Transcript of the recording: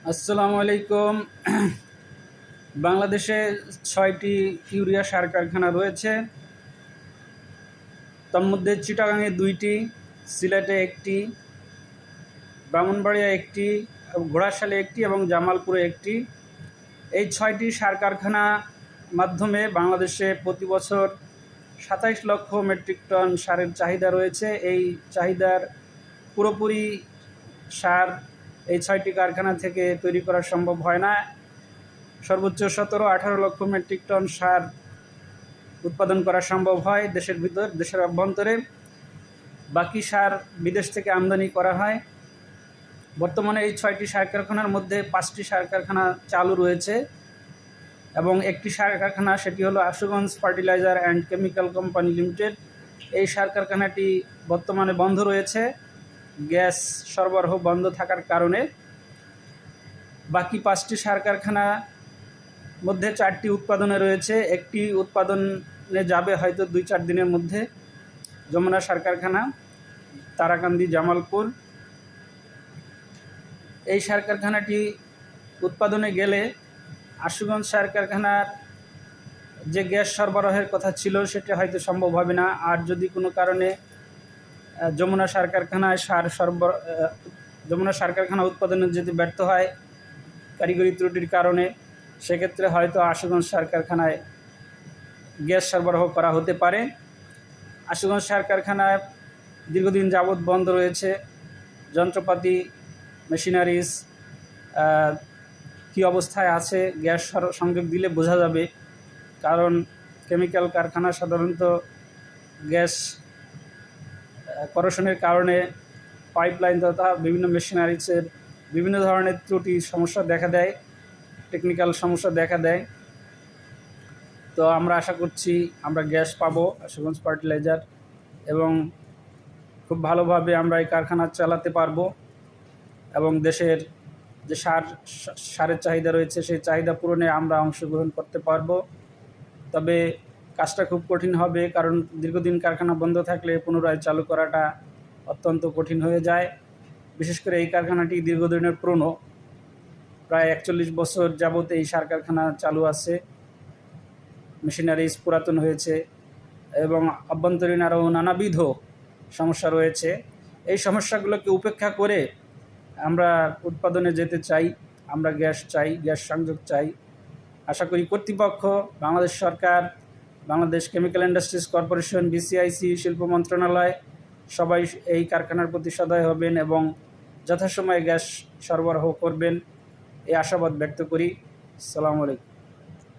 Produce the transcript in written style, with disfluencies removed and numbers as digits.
আসসালামু আলাইকুম। বাংলাদেশে ৬টি ইউরিয়া সার কারখানা রয়েছে। তন্মধ্যে চিটাগাংয়ে ২টি, সিলেটে একটি, ব্রাহ্মণবাড়িয়া একটি, ঘোড়াশালে একটি এবং জামালপুরে একটি। এই ৬টি সার কারখানা মাধ্যমে বাংলাদেশে প্রতি বছর ২৭ লক্ষ মেট্রিক টন সারের চাহিদা রয়েছে। এই চাহিদার পুরোপুরি সার এই ৬টি কারখানা থেকে তৈরি করা সম্ভব হয় না। সর্বোচ্চ ১৭-১৮ লক্ষ মেট্রিক টন সার উৎপাদন করা সম্ভব হয় দেশের অভ্যন্তরে। বাকি সার বিদেশ থেকে আমদানি করা হয়। বর্তমানে এই ৬টি সার কারখানার মধ্যে ৫টি সার কারখানা চালু রয়েছে এবং একটি সার কারখানা, সেটি হলো Ashuganj fertiliser and chemical company limited. এই সার কারখানাটি বর্তমানে বন্ধ রয়েছে গ্যাস সরবরাহ বন্ধ থাকার কারণে। বাকি ৫টি সার কারখানা মধ্যে ৪টি উৎপাদনে রয়েছে। একটি উৎপাদনে যাবে হয়তো ২-৪ দিনের মধ্যে, যমুনা সার কারখানা, তারাকান্দি, জামালপুর। এই সার কারখানাটি উৎপাদনে গেলে আশুগঞ্জ সার কারখানার যে গ্যাস সরবরাহের কথা ছিল সেটা হয়তো সম্ভব হবে না। আর যদি কোনো কারণে যমুনা সার কারখানা উৎপাদনে যদি ব্যর্থ হয় কারিগরি ত্রুটির কারণে, সেক্ষেত্রে হয়তো আশুগঞ্জ সার কারখানায় গ্যাস সরবরাহ করা হতে পারে। আশুগঞ্জ সার কারখানায় দীর্ঘদিন যাবৎ বন্ধ রয়েছে। যন্ত্রপাতি, মেশিনারিজ কী অবস্থায় আছে গ্যাস সংযোগ দিলে বোঝা যাবে, কারণ কেমিক্যাল কারখানা সাধারণত গ্যাস করোশনের কারণে পাইপলাইন তথা বিভিন্ন মেশিনারিজের বিভিন্ন ধরনের ত্রুটি সমস্যা দেখা দেয়, টেকনিক্যাল সমস্যা দেখা দেয়। তো আমরা আশা করছি আমরা গ্যাস পাবো আশুগঞ্জ ফার্টিলাইজার, এবং খুব ভালোভাবে আমরা এই কারখানা চালাতে পারবো এবং দেশের যে সারের চাহিদা রয়েছে সেই চাহিদা পূরণে আমরা অংশগ্রহণ করতে পারবো। তবে কাজটা খুব কঠিন হবে, কারণ দীর্ঘদিন কারখানা বন্ধ থাকলে পুনরায় চালু করাটা অত্যন্ত কঠিন হয়ে যায়। বিশেষ করে এই কারখানাটি দীর্ঘদিনের পুরনো, প্রায় ৪১ বছর যাবত এই সার কারখানা চালু আছে। মেশিনারিজ পুরাতন হয়েছে এবং অভ্যন্তরীণ আরও নানাবিধ সমস্যা রয়েছে। এই সমস্যাগুলোকে উপেক্ষা করে আমরা উৎপাদনে যেতে চাই, আমরা গ্যাস চাই, গ্যাস সংযোগ চাই। আশা করি কর্তৃপক্ষ, বাংলাদেশ সরকার, Bangladesh chemical industries corporation, BCIC, শিল্প মন্ত্রণালয় সবাই এই কারখানার প্রতি সদয় হবেন এবং যথাসময়ে গ্যাস সরবরাহ করবেন, এই আশাবাদ ব্যক্ত করি। আসসালামু আলাইকুম।